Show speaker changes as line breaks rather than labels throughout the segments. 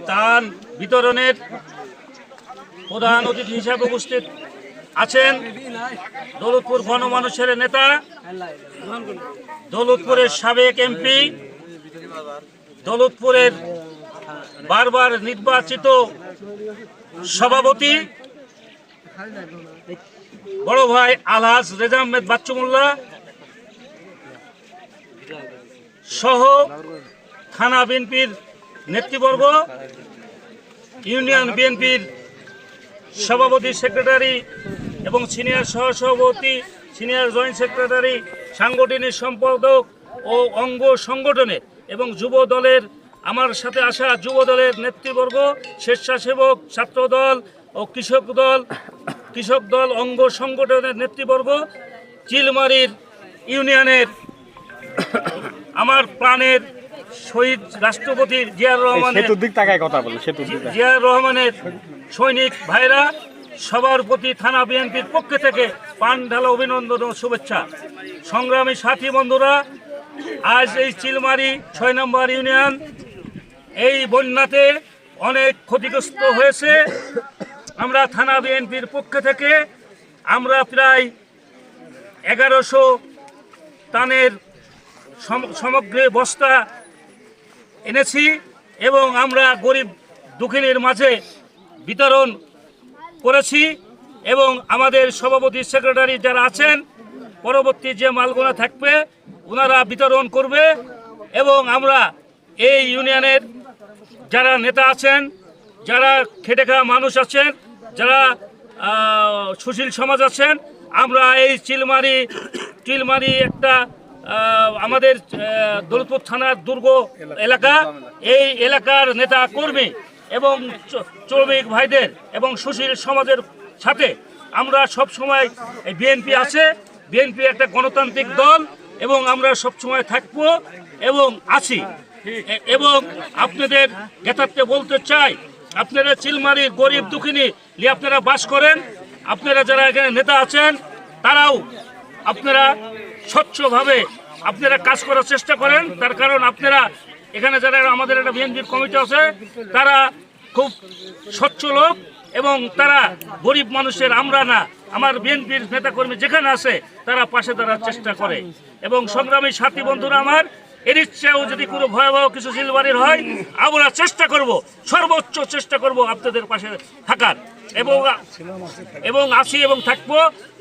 ত্রাণ বিতরণের প্রধান অতিথি হিসেবে উপস্থিত আছেন দৌলতপুর গণমানুষের নেতা, দৌলতপুরের সাবেক এমপি, দৌলতপুরের বারবার নির্বাচিত সভাপতি বড় ভাই আলহাজ রেজা আহমেদ বাচ্চু মোল্লা সহ থানা বিএনপির নেতৃবর্গ, ইউনিয়ন বিএনপির সভাপতি, সেক্রেটারি এবং সিনিয়র সহসভাপতি, সিনিয়র জয়েন্ট সেক্রেটারি, সাংগঠনিক সম্পাদক ও অঙ্গ সংগঠনের এবং যুব দলের, আমার সাথে আসা যুব দলের নেতৃবর্গ, স্বেচ্ছাসেবক, ছাত্রদল ও কৃষক দল অঙ্গ সংগঠনের নেতৃবর্গ, চিলমারির ইউনিয়নের আমার প্রাণের শহীদ রাষ্ট্রপতি জিয়াউর রহমানের সৈনিক ভাইরা, সবার প্রতি থানা বিএনপির পক্ষ থেকে পান ঢালা অভিনন্দন ও শুভেচ্ছা। সংগ্রামী সাথী বন্ধুরা, আজ এই চিলমারি ৬ নম্বর ইউনিয়ন এই বন্যাতে অনেক ক্ষতিগ্রস্ত হয়েছে। আমরা থানা বিএনপির পক্ষ থেকে আমরা প্রায় ১১০০ টানের সামগ্রী বস্তা এনেছি এবং আমরা গরিব দুঃখীদের মাঝে বিতরণ করেছি এবং আমাদের সভাপতি, সেক্রেটারি যারা আছেন পরবর্তী যে মালগুলো থাকবে ওনারা বিতরণ করবে এবং আমরা এই ইউনিয়নের যারা নেতা আছেন, যারা খেটে খাওয়া মানুষ আছেন, যারা সুশীল সমাজ আছেন, আমরা এই চিলমারি একটা আমাদের দৌলতপুর থানার দুর্গ এলাকা, এই এলাকার নেতা কর্মী এবং শ্রমিক ভাইদের এবং সুশীল সমাজের সাথে আমরা সব সময় বিএনপি আছে, বিএনপি একটা গণতান্ত্রিক দল এবং আমরা সব সময় থাকব এবং আছি। এবং আপনাদের যথার্থে বলতে চাই, আপনারা চিলমারির গরিব দুঃখিনী নিয়ে আপনারা বাস করেন, আপনারা যারা এখানে নেতা আছেন তারাও আপনারা স্বচ্ছভাবে আপনারা কাজ করার চেষ্টা করেন। তার কারণ আপনারা এখানে যারা আমাদের একটা বিএনপির কমিটি আছে তারা খুব স্বচ্ছ লোক এবং তারা গরিব মানুষের, আমরা না, আমার বিএনপির নেতাকর্মী যেখানে আছে তারা পাশে দাঁড়ার চেষ্টা করে। এবং সংগ্রামী সাথী বন্ধুরা আমার, এর ইচ্ছাও যদি কোনো ভয়াবহ কিছু চিলমারির হয় আমরা চেষ্টা করব, সর্বোচ্চ চেষ্টা করব আপনাদের পাশে থাকার এবং আছি এবং থাকবো।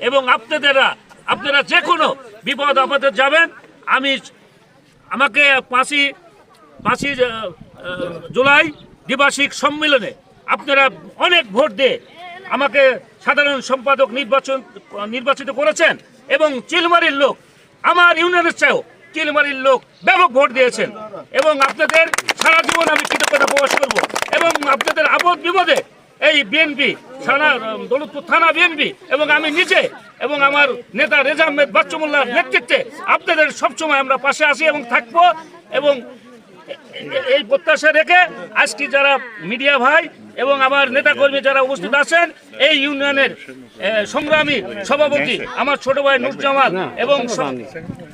এবং আপনারা যে কোনো বিপদ আপদে যাবেন, আমাকে 5ই জুলাই দ্বিবার্ষিক সম্মেলনে আপনারা অনেক ভোট দিয়ে আমাকে সাধারণ সম্পাদক নির্বাচিত করেছেন এবং চিলমারির লোক, আমার ইউনিয়নের চেয়েও চিলমারির লোক ব্যাপক ভোট দিয়েছেন এবং আপনাদের সারা জীবন আমি কৃতজ্ঞতা প্রকাশ করব। এবং আপনাদের আপদ বিপদে এই বিএনপি দৌলতপুর থানা বিএনপি এবং আমি নিজে এবং আমার নেতা রেজা আহমেদ বাচ্চু মোল্লার নেতৃত্বে আপনাদের সবসময় আমরা পাশে আছি এবং থাকবো। এবং এই প্রত্যাশা রেখে আজকে যারা মিডিয়া ভাই এবং আমার নেতাকর্মী যারা উপস্থিত আছেন, এই ইউনিয়নের সংগ্রামী সভাপতি আমার ছোট ভাই নুরজামাল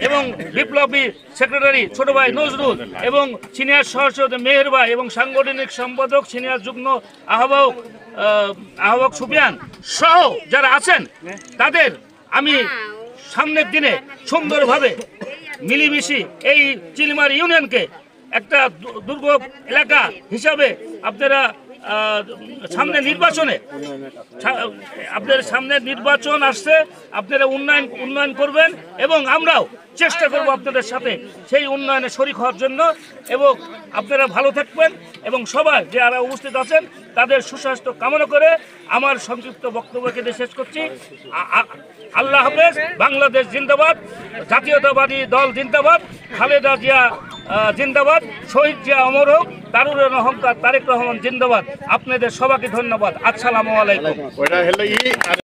এবং বিপ্লবী সেক্রেটারি ছোট ভাই নজরুল এবং সিনিয়র সহসভাপতি মেহের ভাই এবং সাংগঠনিক সম্পাদক সিনিয়র যুগ্ম আহ্বায়ক সুফিয়ান সহ যারা আছেন তাদের আমি সামনের দিনে সুন্দরভাবে মিলিমিশি এই চিলমারি ইউনিয়নকে একটা দুর্গম এলাকা হিসাবে আপনারা সামনে নির্বাচন আসছে, আপনারা উন্নয়ন করবেন এবং আমরাও চেষ্টা করব আপনাদের সাথে সেই উন্নয়নে শরিক হওয়ার জন্য। এবং আপনারা ভালো থাকবেন এবং সবাই যারা উপস্থিত আছেন তাদের সুস্বাস্থ্য কামনা করে আমার সংক্ষিপ্ত বক্তব্যকে শেষ করছি। আল্লাহ হাফেজ। বাংলাদেশ জিন্দাবাদ, জাতীয়তাবাদী দল জিন্দাবাদ, খালেদা জিয়া জিন্দাবাদ, শহীদ জিয়া অমর হোক, দারুল অহংকার তারেক রহমান জিন্দাবাদ। আপনাদের সবাইকে ধন্যবাদ। আসসালামু আলাইকুম।